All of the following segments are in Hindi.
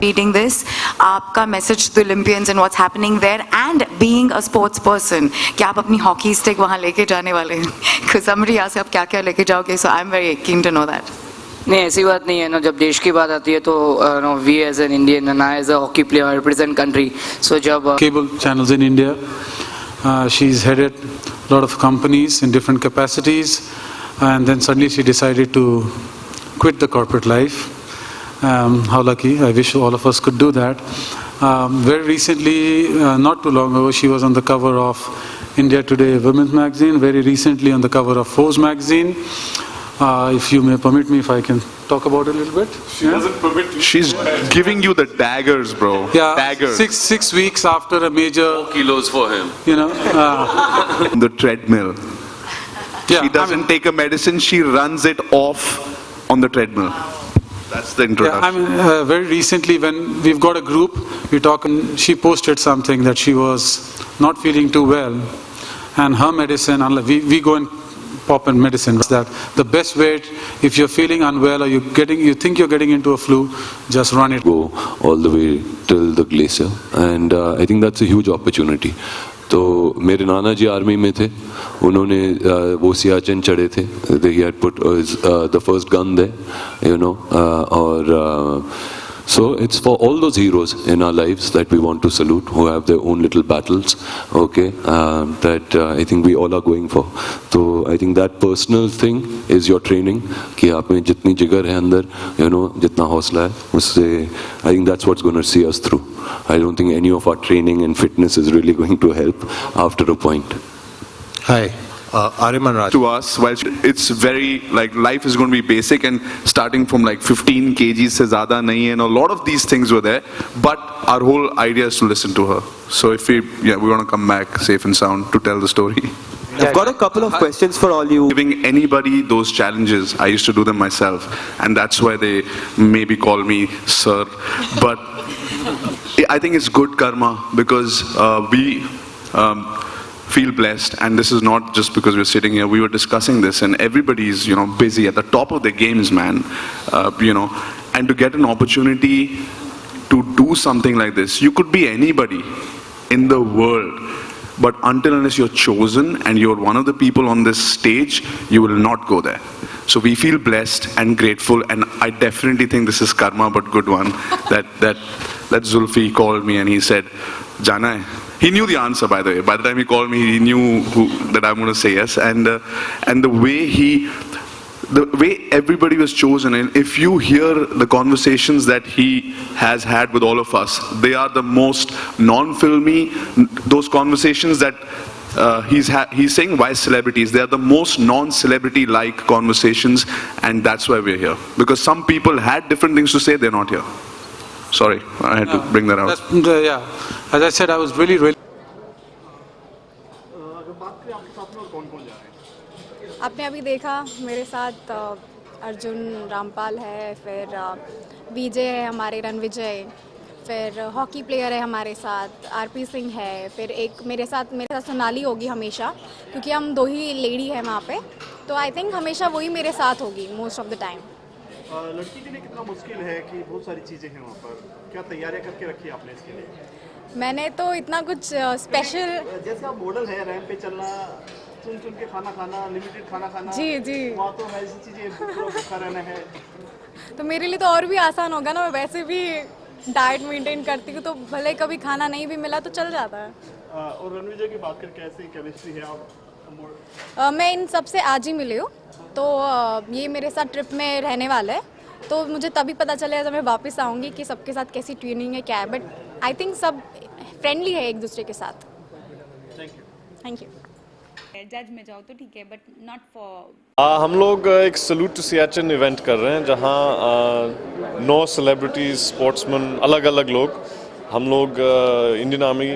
reading this, आपका message to the Olympians and what's happening there, and being a sports person, कि आप अपनी hockey stick वहाँ लेके जाने वाले हैं, because समरी यहाँ से आप क्या क्या लेके जाओगे, so I'm very keen to know that. नहीं ऐसी बात नहीं है ना, जब देश की बात आती है तो no we as an Indian and I as a hockey player represent country, so जब cable channels in India, she's headed a lot of companies in different capacities, and then suddenly she decided to quit the corporate life. How lucky, I wish all of us could do that. Very recently, not too long ago, she was on the cover of India Today Women's Magazine, very recently on the cover of Forbes Magazine. If you may permit me, if I can talk about it a little bit. She doesn't permit you. She's giving you the daggers, bro. Yeah, daggers. Six weeks after a major... 4 kilos for him. You know... the treadmill. Yeah, she doesn't take a medicine, she runs it off on the treadmill. That's the introduction. Yeah, very recently when we've got a group, we talk, and she posted something that she was not feeling too well, and her medicine, we go and pop in medicine, that the best way, if you're feeling unwell or you think you're getting into a flu, just run it. Go all the way till the glacier, and I think that's a huge opportunity. तो मेरे नाना जी आर्मी में थे, उन्होंने वो सियाचिन चढ़े थे, he had put the first gun there, you know, और so it's for all those heroes in our lives that we want to salute, who have their own little battles, okay, that I think we all are going for. So I think that personal thing is your training, कि आप में जितनी जिगर है अंदर, you know, जितना हौसला है, उससे I think that's what's going to see us through. I don't think any of our training and fitness is really going to help after a point. Hi. Ariman Raj. To us, while it's very like life is going to be basic and starting from like 15 kgs se zyada nahi hai, and a lot of these things were there, but our whole idea is to listen to her. So if we want to come back safe and sound to tell the story. I've got a couple of questions for all you. Giving anybody those challenges, I used to do them myself, and that's why they maybe call me sir. But I think it's good karma, because we feel blessed, and this is not just because we're sitting here. We were discussing this, and everybody's busy at the top of their games, man. And to get an opportunity to do something like this, you could be anybody in the world, but until unless you're chosen and you're one of the people on this stage, you will not go there. So we feel blessed and grateful, and I definitely think this is karma, but good one. that Zulfi called me and he said, "Jana hai." He knew the answer, by the way. By the time he called me, he knew that I'm going to say yes. And the way everybody was chosen, and if you hear the conversations that he has had with all of us, they are the most non-filmy. Those conversations that he's saying, why celebrities? They are the most non-celebrity-like conversations, and that's why we're here. Because some people had different things to say, they're not here. Sorry, I had to bring that out. As I said, I was really. आपने अभी देखा मेरे साथ अर्जुन रामपाल है, फिर विजय है हमारे, रणविजय, फिर हॉकी प्लेयर है हमारे साथ आरपी सिंह है, फिर एक मेरे साथ सोनाली होगी हमेशा, क्योंकि हम 2 ही लेडी हैं वहाँ पे, तो आई थिंक हमेशा वही मेरे साथ होगी मोस्ट ऑफ द टाइम। लड़की के लिए कितना मुश्किल है कि बहुत सारी चीज़ें हैं वहाँ पर, क्या तैयारियां करके रखी आपने इसके लिए? मैंने तो इतना कुछ स्पेशल, जैसे आप मॉडल है, रैंप पे चलना, चुन के खाना खाना, लिमिटेड खाना खाना, जी वहाँ तो ऐसी चीज़ें भूखा रहना है, तो मेरे लिए तो और भी आसान होगा ना। मैं वैसे भी डाइट मेंटेन करती हूँ, तो भले कभी खाना नहीं भी मिला तो चल जाता है। और रणविजय की बात करके कैसी केमिस्ट्री है आप? मैं इन सब से आज ही मिली हूँ, तो ये मेरे साथ ट्रिप में रहने वाला है, तो मुझे तभी पता चलेगा जब मैं वापस आऊँगी कि सबके साथ कैसी ट्रेनिंग है, क्या है, बट आई थिंक सब फ्रेंडली है एक दूसरे के साथ। Thank you. जज में जाओ तो ठीक है, बट नॉट फॉर। हम लोग एक सल्यूट टू सियाचिन इवेंट कर रहे हैं, जहां 9 सेलिब्रिटीज, स्पोर्ट्समैन, अलग अलग लोग, हम लोग इंडियन आर्मी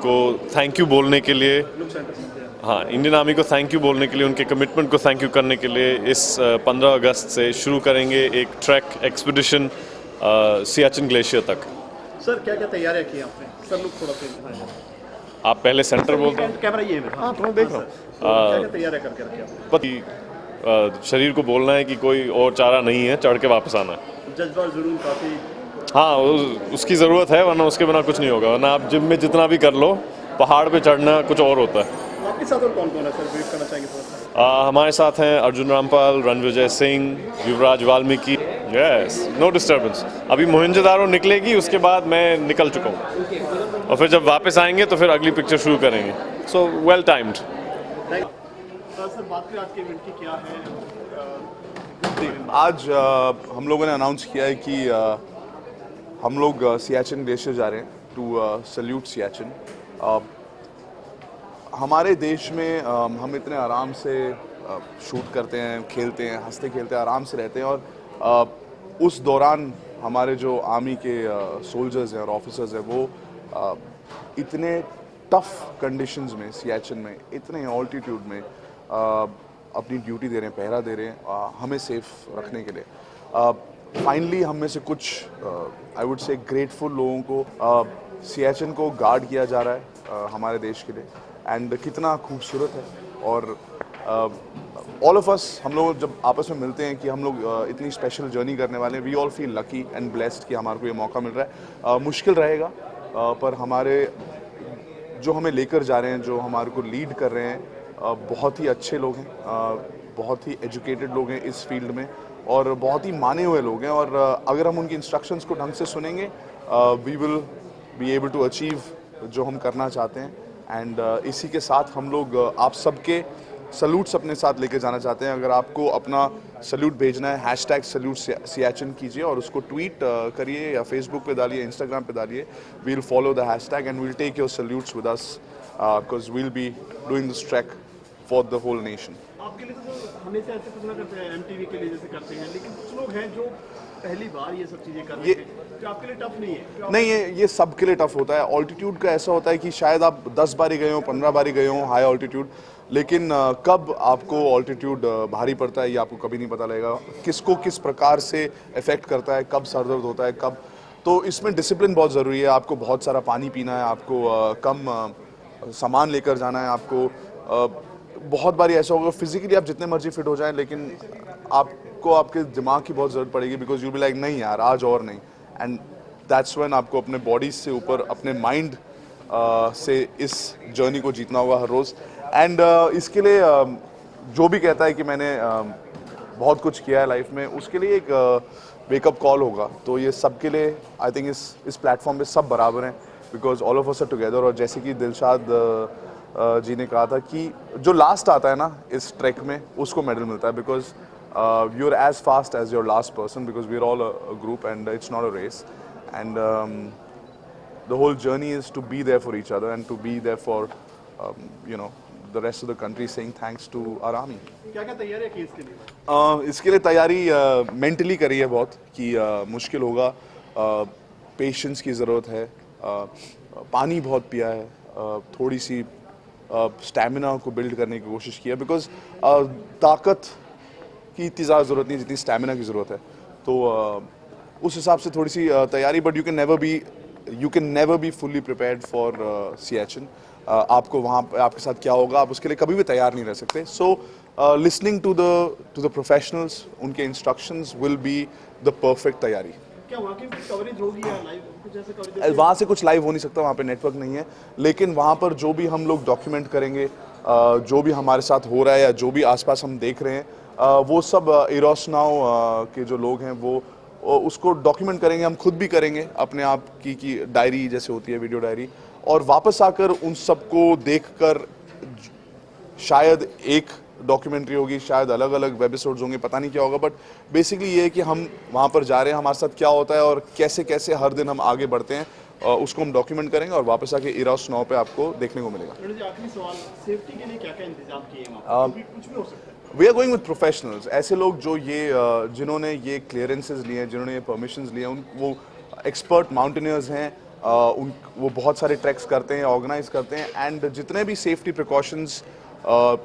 को थैंक यू बोलने के लिए, इंडियन आर्मी को थैंक यू बोलने के लिए, उनके कमिटमेंट को थैंक यू करने के लिए इस 15 अगस्त से शुरू करेंगे एक ट्रैक एक्सपीडिशन सियाचिन ग्लेशियर तक। सर क्या क्या तैयारियां की आपने? सर लोग थोड़ा सा आप पहले सेंटर बोलते हैं, कैमरा ये है। हाँ, तो देख रहा हूँ। क्या क्या तैयारियां करके रखी आपने? शरीर को बोलना है कि कोई और चारा नहीं है, चढ़ के वापस आना है। जज्बा जरूर काफ़ी हाँ उसकी ज़रूरत है, वरना उसके बिना कुछ नहीं होगा। वरना आप जिम में जितना भी कर लो, पहाड़ पे चढ़ना कुछ और होता है। आपके साथ और कौन कौन है सर, ब्रीफ करना चाहेंगे थोड़ा सा? हमारे साथ हैं Arjun Rampal, Ranvijay Singh, Yuvraj Valmiki. Yes, no disturbance. अभी मोहनजोदारो निकलेगी, उसके बाद मैं निकल चुका हूँ, और फिर जब वापस आएंगे तो फिर अगली पिक्चर शुरू करेंगे। So well timed. सर बात करें आज के इवेंट की, क्या है? आज हम लोगों ने अनाउंस किया है कि हम लोग सियाचिन ग्लेशियर जा रहे हैं टू सल्यूट सियाचिन। हमारे देश में हम इतने आराम से शूट करते हैं, खेलते हैं, हंसते खेलते आराम से रहते हैं, और उस दौरान हमारे जो आर्मी के सोल्जर्स हैं और ऑफिसर्स हैं वो इतने टफ कंडीशंस में, सियाचिन में, इतने ऑल्टीट्यूड में अपनी ड्यूटी दे रहे हैं, पहरा दे रहे हैं हमें सेफ रखने के लिए। फाइनली हम में से कुछ आई वुड से ग्रेटफुल लोगों को सियाचिन को गार्ड किया जा रहा है हमारे देश के लिए, एंड कितना खूबसूरत है। और ऑल ऑफ अस, हम लोग जब आपस में मिलते हैं कि हम लोग इतनी स्पेशल जर्नी करने वाले हैं, we all feel lucky and blessed कि हमारे को ये मौका मिल रहा है। मुश्किल रहेगा, पर हमारे जो हमें लेकर जा रहे हैं, जो हमारे को लीड कर रहे हैं, बहुत ही अच्छे लोग हैं, बहुत ही एजुकेटेड लोग हैं इस फील्ड में, और बहुत ही माने हुए लोग हैं। और अगर हम उनकी इंस्ट्रक्शंस को ढंग से सुनेंगे, we will be able to achieve जो हम करना चाहते हैं। एंड इसी के साथ हम लोग आप सबके सल्यूट्स अपने साथ लेके जाना चाहते हैं। अगर आपको अपना सल्यूट भेजना है, हैशटैग सल्यूट सियाचिन कीजिए और उसको ट्वीट करिए, या फेसबुक पे डालिए, इंस्टाग्राम पे डालिए। We will follow the hashtag and we will take your salutes with us, because we will be doing this track for the whole nation. आपके लिए तो हमेशा ऐसे कुछ ना करते हैं, एमटीवी के लिए जैसे करते हैं, लेकिन कुछ लोग हैं जो पहली बार ये सब चीज़ें कर रहे हैं, जो आपके लिए टफ नहीं है? नहीं, ये सबके लिए टफ होता है। ऑल्टीट्यूड का ऐसा होता है कि शायद आप 10 बारी गए हो, 15 बारी गए हो हाई ऑल्टीट्यूड, लेकिन कब आपको ऑल्टीट्यूड भारी पड़ता है ये आपको कभी नहीं पता लगेगा। किसको किस प्रकार से इफेक्ट करता है, कब सर दर्द होता है, कब। तो इसमें डिसिप्लिन बहुत ज़रूरी है। आपको बहुत सारा पानी पीना है, आपको कम सामान लेकर जाना है, आपको बहुत बारी ऐसा होगा फिजिकली आप जितने मर्जी फिट हो जाएं, लेकिन आपको आपके दिमाग की बहुत ज़रूरत पड़ेगी, बिकॉज यू बी लाइक नहीं यार आज और नहीं। एंड दैट्स व्हेन आपको अपने बॉडी से ऊपर अपने माइंड से इस जर्नी को जीतना होगा हर रोज़। एंड इसके लिए जो भी कहता है कि मैंने बहुत कुछ किया है लाइफ में, उसके लिए एक वेकअप कॉल होगा। तो ये सबके लिए आई थिंक इस प्लेटफॉर्म पे सब बराबर हैं, because all of us are together. और जैसे कि दिलशाद जी ने कहा था कि जो लास्ट आता है ना इस ट्रैक में, उसको मेडल मिलता है, because you are as fast as your last person, because we are all a group and it's not a race. And the whole journey is to be there for each other and to be there for you know the rest of the country, saying thanks to our army. क्या-क्या तैयारी की इसके लिए? इसके लिए तैयारी मेंटली करी है बहुत, कि मुश्किल होगा, पेशेंस की ज़रूरत है, पानी बहुत पिया है, थोड़ी सी स्टैमिना को बिल्ड करने की कोशिश की है, बिकॉज ताकत की इतनी ज़्यादा ज़रूरत नहीं जितनी स्टैमिना की ज़रूरत है। तो उस हिसाब से थोड़ी सी तैयारी, but you can never be fully prepared for Siachen. आपको वहाँ आपके साथ क्या होगा, आप उसके लिए कभी भी तैयार नहीं रह सकते। सो लिसनिंग टू द प्रोफेशनल्स, उनके instructions will be the perfect तैयारी। क्या वहाँ की कवरेज होगी या लाइव कुछ ऐसे कवरेज? वहाँ से कुछ लाइव हो नहीं सकता, वहाँ पे नेटवर्क नहीं है, लेकिन वहाँ पर जो भी हम लोग डॉक्यूमेंट करेंगे, जो भी हमारे साथ हो रहा है या जो भी आसपास हम देख रहे हैं, वो सब इरोस नाउ के जो लोग हैं वो उसको डॉक्यूमेंट करेंगे। हम खुद भी करेंगे अपने आप की डायरी जैसे होती है, वीडियो डायरी, और वापस आकर उन सबको देखकर शायद एक डॉक्यूमेंट्री होगी, शायद अलग अलग वेब एपिसोड्स होंगे, पता नहीं क्या होगा, बट बेसिकली ये है कि हम वहाँ पर जा रहे हैं, हमारे साथ क्या होता है और कैसे कैसे हर दिन हम आगे बढ़ते हैं, उसको हम डॉक्यूमेंट करेंगे और वापस आके इरोस नाउ पे आपको देखने को मिलेगा। आखिरी सवाल, सेफ्टी के लिए क्या-क्या इंतजाम किए हैं वहाँ? कुछ भी हो सकता है। We are going with professionals, ऐसे लोग जो ये जिन्होंने ये क्लियरेंसेज लिए हैं, जिन्होंने ये परमिशंस लिए हैं, वो एक्सपर्ट माउंटेनियर्स हैं, वो बहुत सारे ट्रैक्स करते हैं, ऑर्गेनाइज करते हैं, एंड जितने भी सेफ्टी प्रिकॉशंस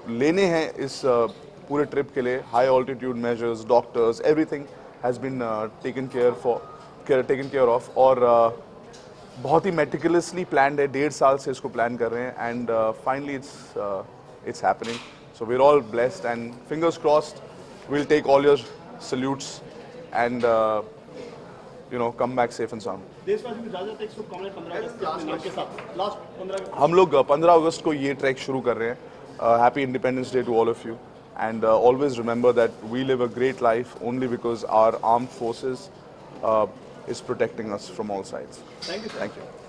लेने हैं इस पूरे ट्रिप के लिए, high altitude measures, doctors, everything has been taken care of, और बहुत ही मेटिकुलसली प्लान्ड है। 1.5 साल से इसको प्लान कर रहे हैं, and finally it's happening. So we're all blessed, and fingers crossed, we'll take all your salutes and come back safe and sound. देशवासियों को इजाजत है, एक शुभकामनाएं 15 अगस्त के अपने नाम के साथ। लास्ट 15 अगस्त हम लोग 15 अगस्त को ये ट्रैक शुरू कर रहे हैं। Happy independence day to all of you and always remember that we live a great life only because our armed forces is protecting us from all sides. Thank you. Thank you.